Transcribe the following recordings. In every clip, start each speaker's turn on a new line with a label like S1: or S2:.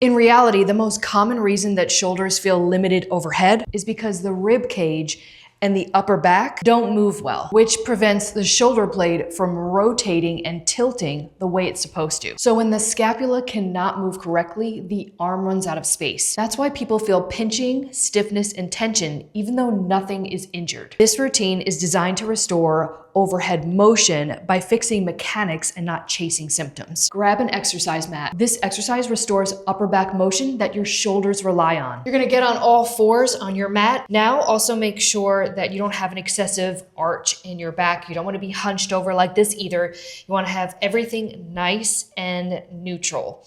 S1: In reality, the most common reason that shoulders feel limited overhead is because the rib cage and the upper back don't move well, which prevents the shoulder blade from rotating and tilting the way it's supposed to. So when the scapula cannot move correctly, the arm runs out of space. That's why people feel pinching, stiffness, and tension, even though nothing is injured. This routine is designed to restore overhead motion by fixing mechanics and not chasing symptoms. Grab an exercise mat. This exercise restores upper back motion that your shoulders rely on. You're gonna get on all fours on your mat. Now also make sure that you don't have an excessive arch in your back. You don't wanna be hunched over like this either. You wanna have everything nice and neutral.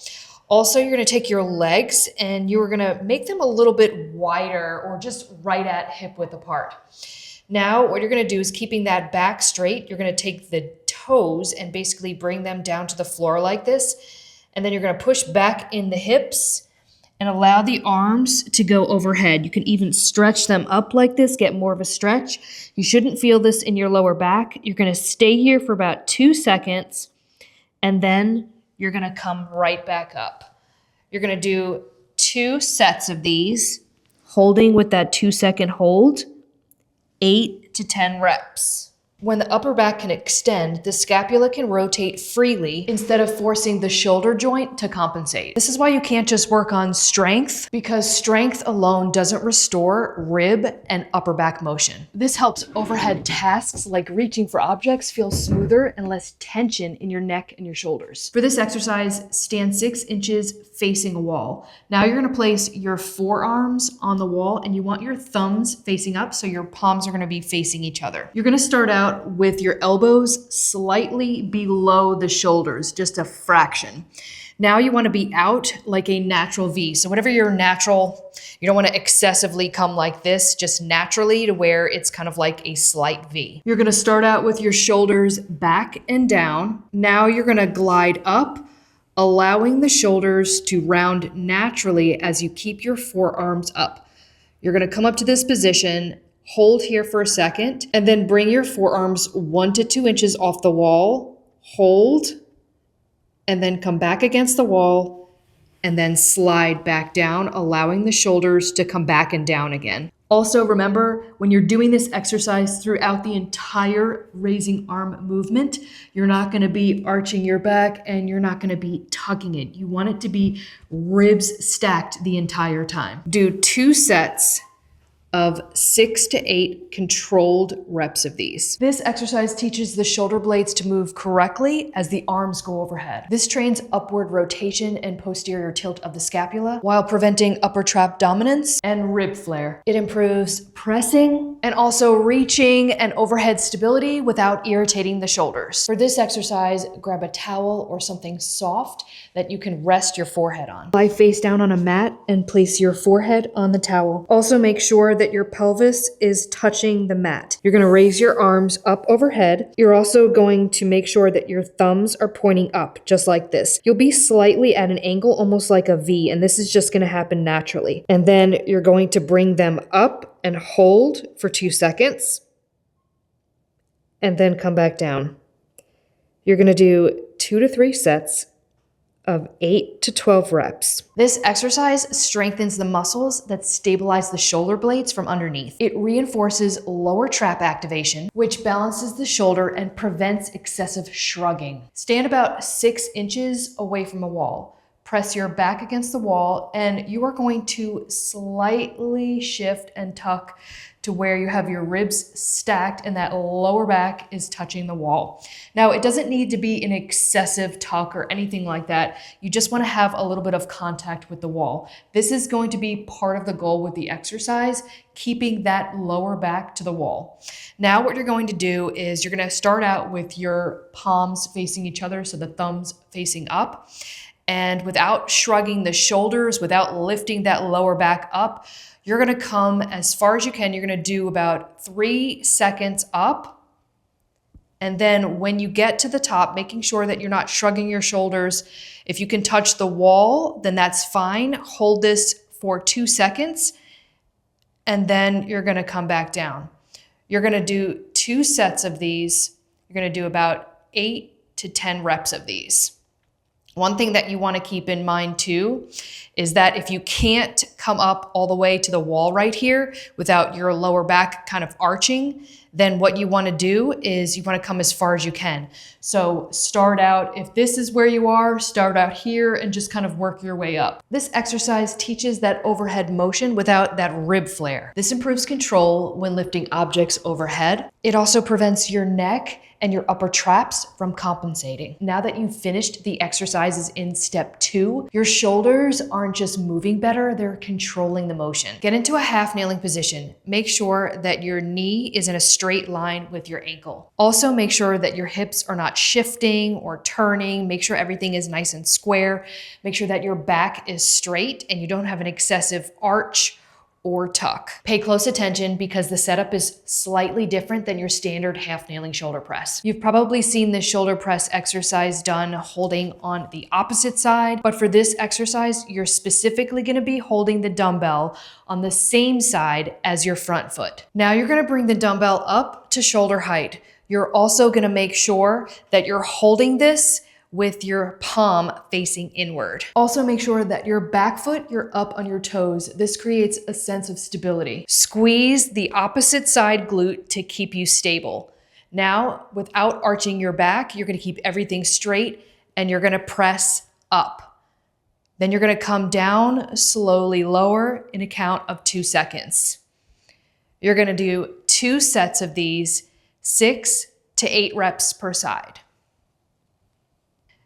S1: Also, you're gonna take your legs and you're gonna make them a little bit wider or just right at hip width apart. Now, what you're gonna do is keeping that back straight, you're gonna take the toes and basically bring them down to the floor like this. And then you're gonna push back in the hips and allow the arms to go overhead. You can even stretch them up like this, get more of a stretch. You shouldn't feel this in your lower back. You're gonna stay here for about 2 seconds, and then you're gonna come right back up. You're gonna do 2 sets of these, holding with that 2-second hold. 8 to 10 reps. When the upper back can extend, the scapula can rotate freely instead of forcing the shoulder joint to compensate. This is why you can't just work on strength, because strength alone doesn't restore rib and upper back motion. This helps overhead tasks like reaching for objects feel smoother and less tension in your neck and your shoulders. For this exercise, stand 6 inches facing a wall. Now you're gonna place your forearms on the wall and you want your thumbs facing up so your palms are gonna be facing each other. You're gonna start out with your elbows slightly below the shoulders, just a fraction. Now you want to be out like a natural V. So whatever your natural, you don't want to excessively come like this, just naturally to where it's kind of like a slight V. You're going to start out with your shoulders back and down. Now you're going to glide up, allowing the shoulders to round naturally as you keep your forearms up. You're going to come up to this position, hold here for a second, and then bring your forearms 1 to 2 inches off the wall, hold, and then come back against the wall, and then slide back down, allowing the shoulders to come back and down again. Also remember, when you're doing this exercise throughout the entire raising arm movement, you're not gonna be arching your back and you're not gonna be tucking it. You want it to be ribs stacked the entire time. Do 2 sets of 6 to 8 controlled reps of these. This exercise teaches the shoulder blades to move correctly as the arms go overhead. This trains upward rotation and posterior tilt of the scapula while preventing upper trap dominance and rib flare. It improves pressing and also reaching and overhead stability without irritating the shoulders. For this exercise, grab a towel or something soft that you can rest your forehead on. Lie face down on a mat and place your forehead on the towel. Also make sure that your pelvis is touching the mat. You're going to raise your arms up overhead. You're also going to make sure that your thumbs are pointing up, just like this. You'll be slightly at an angle, almost like a V, and this is just going to happen naturally. And then you're going to bring them up and hold for 2 seconds, and then come back down. You're going to do 2 to 3 sets of 8 to 12 reps. This exercise strengthens the muscles that stabilize the shoulder blades from underneath. It reinforces lower trap activation, which balances the shoulder and prevents excessive shrugging. Stand about 6 inches away from a wall. Press your back against the wall, and you are going to slightly shift and tuck to where you have your ribs stacked and that lower back is touching the wall. Now, it doesn't need to be an excessive tuck or anything like that. You just want to have a little bit of contact with the wall. This is going to be part of the goal with the exercise, keeping that lower back to the wall. Now, what you're going to do is you're going to start out with your palms facing each other, so the thumbs facing up. And without shrugging the shoulders, without lifting that lower back up, you're gonna come as far as you can. You're gonna do about 3 seconds up. And then when you get to the top, making sure that you're not shrugging your shoulders. If you can touch the wall, then that's fine. Hold this for 2 seconds, and then you're gonna come back down. You're gonna do 2 sets of these. You're gonna do about 8 to 10 reps of these. One thing that you want to keep in mind too is that if you can't come up all the way to the wall right here without your lower back kind of arching, then what you want to do is you want to come as far as you can. So start out, if this is where you are, start out here and just kind of work your way up. This exercise teaches that overhead motion without that rib flare. This improves control when lifting objects overhead. It also prevents your neck and your upper traps from compensating. Now that you've finished the exercises in step 2, your shoulders aren't just moving better, they're controlling the motion. Get into a half kneeling position. Make sure that your knee is in a straight line with your ankle. Also make sure that your hips are not shifting or turning. Make sure everything is nice and square. Make sure that your back is straight and you don't have an excessive arch or tuck. Pay close attention because the setup is slightly different than your standard half kneeling shoulder press. You've probably seen this shoulder press exercise done holding on the opposite side, but for this exercise, you're specifically gonna be holding the dumbbell on the same side as your front foot. Now you're gonna bring the dumbbell up to shoulder height. You're also gonna make sure that you're holding this with your palm facing inward. Also make sure that your back foot, you're up on your toes. This creates a sense of stability. Squeeze the opposite side glute to keep you stable. Now, without arching your back, you're gonna keep everything straight and you're gonna press up. Then you're gonna come down, slowly lower in a count of 2 seconds. You're gonna do 2 sets of these, 6 to 8 reps per side.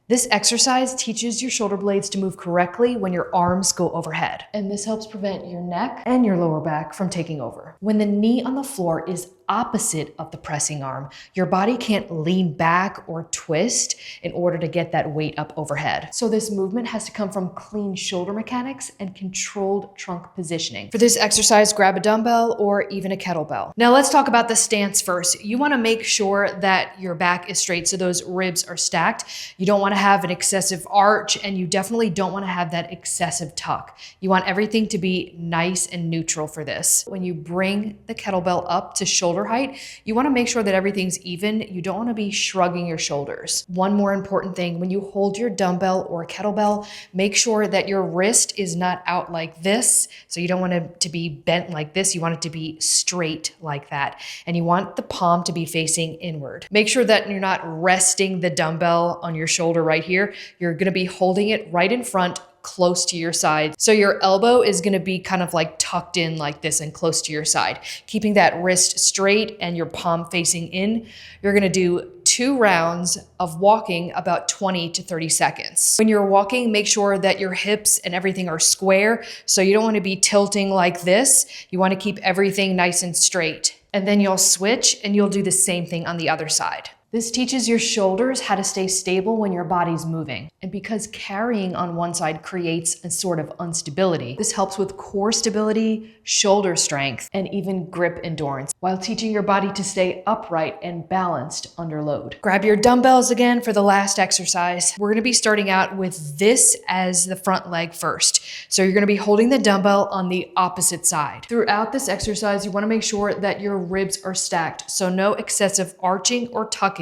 S1: This exercise teaches your shoulder blades to move correctly when your arms go overhead. And this helps prevent your neck and your lower back from taking over. When the knee on the floor is opposite of the pressing arm, your body can't lean back or twist in order to get that weight up overhead. So this movement has to come from clean shoulder mechanics and controlled trunk positioning. For this exercise, grab a dumbbell or even a kettlebell. Now let's talk about the stance first. You want to make sure that your back is straight so those ribs are stacked. You don't want to have an excessive arch and you definitely don't want to have that excessive tuck. You want everything to be nice and neutral for this. When you bring the kettlebell up to shoulder height, you want to make sure that everything's even. You don't want to be shrugging your shoulders. One more important thing, when you hold your dumbbell or kettlebell, make sure that your wrist is not out like this. So you don't want it to be bent like this. You want it to be straight like that. And you want the palm to be facing inward. Make sure that you're not resting the dumbbell on your shoulder right here. You're going to be holding it right in front, close to your side. So your elbow is going to be kind of like tucked in like this and close to your side, keeping that wrist straight and your palm facing in. You're going to do 2 rounds of walking about 20 to 30 seconds. When you're walking, make sure that your hips and everything are square. So you don't want to be tilting like this. You want to keep everything nice and straight. And then you'll switch and you'll do the same thing on the other side. This teaches your shoulders how to stay stable when your body's moving. And because carrying on one side creates a sort of instability, this helps with core stability, shoulder strength, and even grip endurance, while teaching your body to stay upright and balanced under load. Grab your dumbbells again for the last exercise. We're gonna be starting out with this as the front leg first. So you're gonna be holding the dumbbell on the opposite side. Throughout this exercise, you wanna make sure that your ribs are stacked. So no excessive arching or tucking,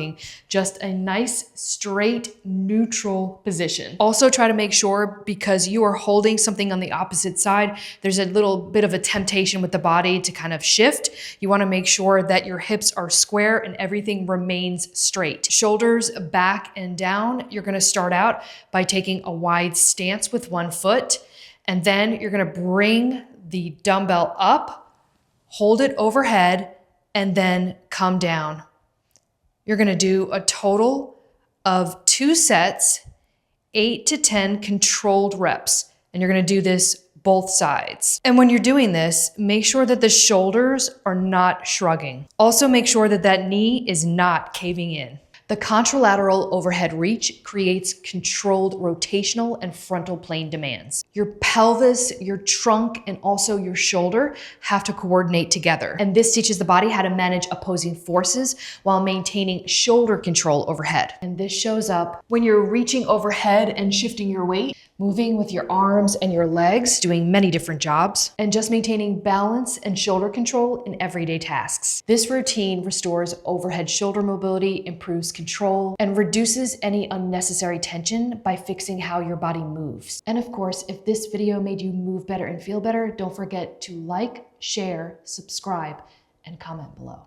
S1: just a nice, straight, neutral position. Also try to make sure, because you are holding something on the opposite side, there's a little bit of a temptation with the body to kind of shift. You want to make sure that your hips are square and everything remains straight. Shoulders back and down. You're going to start out by taking a wide stance with one foot, and then you're going to bring the dumbbell up, hold it overhead, and then come down. You're going to do a total of 2 sets, 8 to 10 controlled reps. And you're going to do this both sides. And when you're doing this, make sure that the shoulders are not shrugging. Also make sure that that knee is not caving in. The contralateral overhead reach creates controlled rotational and frontal plane demands. Your pelvis, your trunk, and also your shoulder have to coordinate together. And this teaches the body how to manage opposing forces while maintaining shoulder control overhead. And this shows up when you're reaching overhead and shifting your weight. moving with your arms and your legs, doing many different jobs, and just maintaining balance and shoulder control in everyday tasks. This routine restores overhead shoulder mobility, improves control, and reduces any unnecessary tension by fixing how your body moves. And of course, if this video made you move better and feel better, don't forget to like, share, subscribe, and comment below.